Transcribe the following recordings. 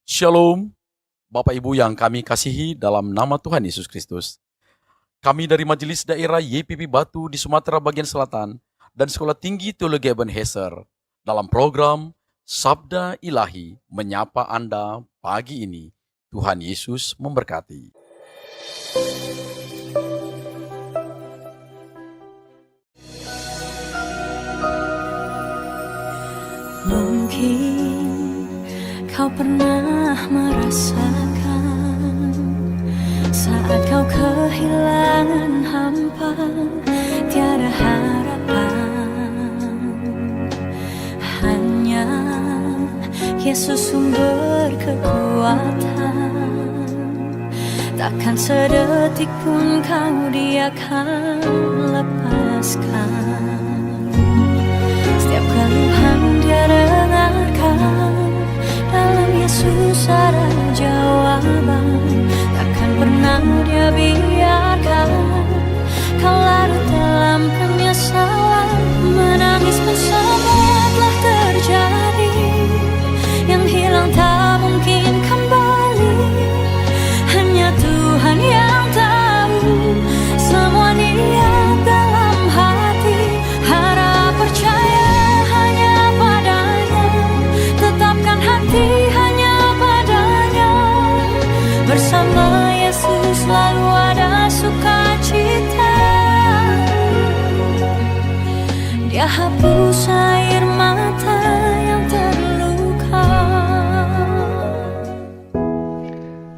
Shalom, Bapak Ibu yang kami kasihi dalam nama Tuhan Yesus Kristus. Kami dari Majelis Daerah YPP Batu di Sumatera Bagian Selatan dan Sekolah Tinggi Teologi Ebenezer dalam program Sabda Ilahi menyapa Anda pagi ini. Tuhan Yesus memberkati. Mungkin kau pernah merasakan saat kau kehilangan hampa, tiada harapan. Hanya Yesus sumber kekuatan. Takkan sedetik pun kau Dia akan lepaskan. Setiap keluhan Dia dengarkan, dalam Yesus ada jawaban. Takkan pernah Dia biarkan kau larut dalam penyesalan. Menangis pun semua telah terjadi, yang hilang tak mungkin kembali. Hanya Tuhan yang tahu semua niat dalam hati. Harap percaya hanya padanya, tetapkan hati hanya padanya. Bersama Yesus selalu ada sukacita. Dia hapus air mata yang terluka.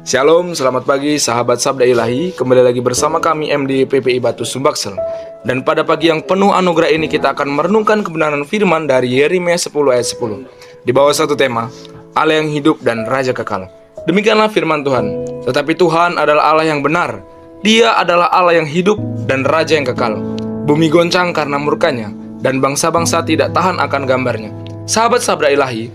Shalom, selamat pagi sahabat Sabda Ilahi. Kembali lagi bersama kami MD PPI Batu Sumbaksel. Dan pada pagi yang penuh anugerah ini kita akan merenungkan kebenaran firman dari Yeremia 10 ayat 10 di bawah satu tema, Allah yang hidup dan Raja kekal. Demikianlah firman Tuhan. Tetapi Tuhan adalah Allah yang benar. Dia adalah Allah yang hidup dan Raja yang kekal. Bumi goncang karena murkanya, dan bangsa-bangsa tidak tahan akan gambarnya. Sahabat Sabda Ilahi,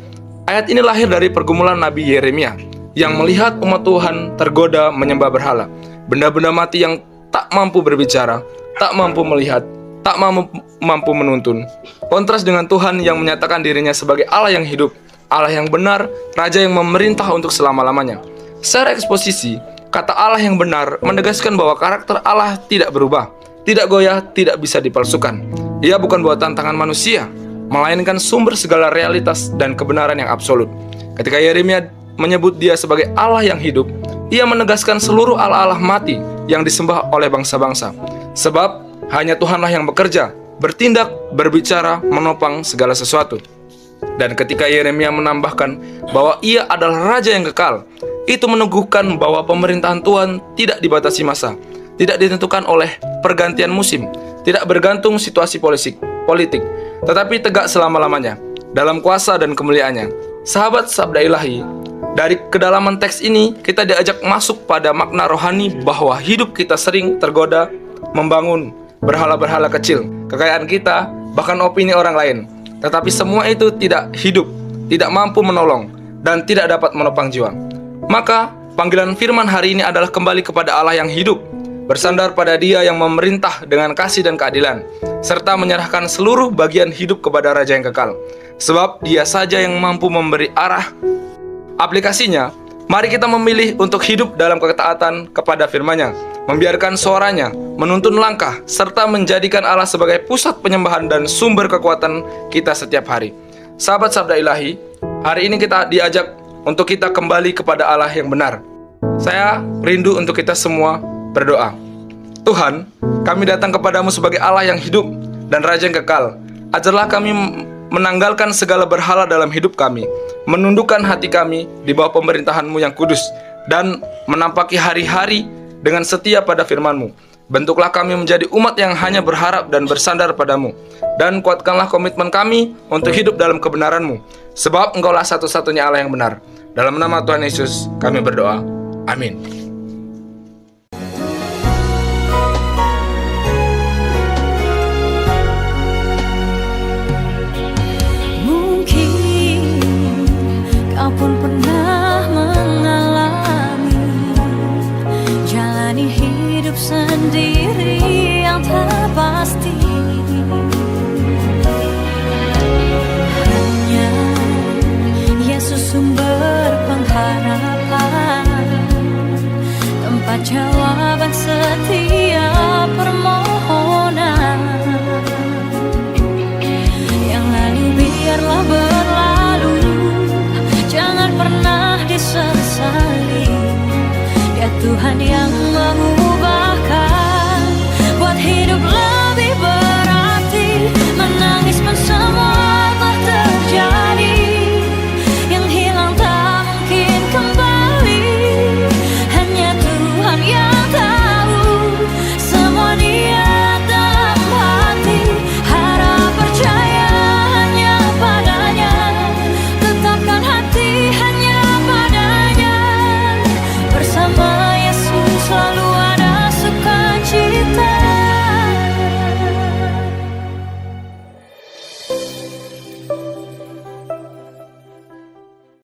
ayat ini lahir dari pergumulan Nabi Yeremia yang melihat umat Tuhan tergoda menyembah berhala, benda-benda mati yang tak mampu berbicara, tak mampu melihat, tak mampu menuntun. Kontras dengan Tuhan yang menyatakan dirinya sebagai Allah yang hidup, Allah yang benar, Raja yang memerintah untuk selama-lamanya. Secara eksposisi, kata Allah yang benar menegaskan bahwa karakter Allah tidak berubah, tidak goyah, tidak bisa dipalsukan. Ia bukan buatan tangan manusia, melainkan sumber segala realitas dan kebenaran yang absolut. Ketika Yeremia menyebut Dia sebagai Allah yang hidup, ia menegaskan seluruh Allah-Allah mati yang disembah oleh bangsa-bangsa. Sebab hanya Tuhanlah yang bekerja, bertindak, berbicara, menopang segala sesuatu. Dan ketika Yeremia menambahkan bahwa Ia adalah Raja yang kekal, itu meneguhkan bahwa pemerintahan Tuhan tidak dibatasi masa, tidak ditentukan oleh pergantian musim, tidak bergantung situasi politik, tetapi tegak selama-lamanya dalam kuasa dan kemuliaannya. Sahabat Sabda Ilahi, dari kedalaman teks ini kita diajak masuk pada makna rohani bahwa hidup kita sering tergoda membangun berhala-berhala kecil, kekayaan kita, bahkan opini orang lain. Tetapi semua itu tidak hidup, tidak mampu menolong, dan tidak dapat menopang jiwa. Maka panggilan firman hari ini adalah kembali kepada Allah yang hidup, bersandar pada Dia yang memerintah dengan kasih dan keadilan, serta menyerahkan seluruh bagian hidup kepada Raja yang kekal. Sebab Dia saja yang mampu memberi arah. Aplikasinya, mari kita memilih untuk hidup dalam ketaatan kepada firman-Nya, membiarkan suaranya, menuntun langkah, serta menjadikan Allah sebagai pusat penyembahan dan sumber kekuatan kita setiap hari. Sahabat Sabda Ilahi, hari ini kita diajak untuk kita kembali kepada Allah yang benar. Saya rindu untuk kita semua berdoa. Tuhan, kami datang kepadamu sebagai Allah yang hidup dan Raja yang kekal. Ajarlah kami menanggalkan segala berhala dalam hidup kami, menundukkan hati kami di bawah pemerintahan-Mu yang kudus, dan menampaki hari-hari dengan setia pada firman-Mu. Bentuklah kami menjadi umat yang hanya berharap dan bersandar padamu, dan kuatkanlah komitmen kami untuk hidup dalam kebenaran-Mu, sebab Engkaulah satu-satunya Allah yang benar. Dalam nama Tuhan Yesus kami berdoa, amin. Mungkin kau pun pernah mengalami jalani hidup sendiri yang tak pasti. Hanya Yesus sumber pengharapan. setiap permohonan. Yang lalu biarlah berlalu, jangan pernah disesali. Ya Tuhan ya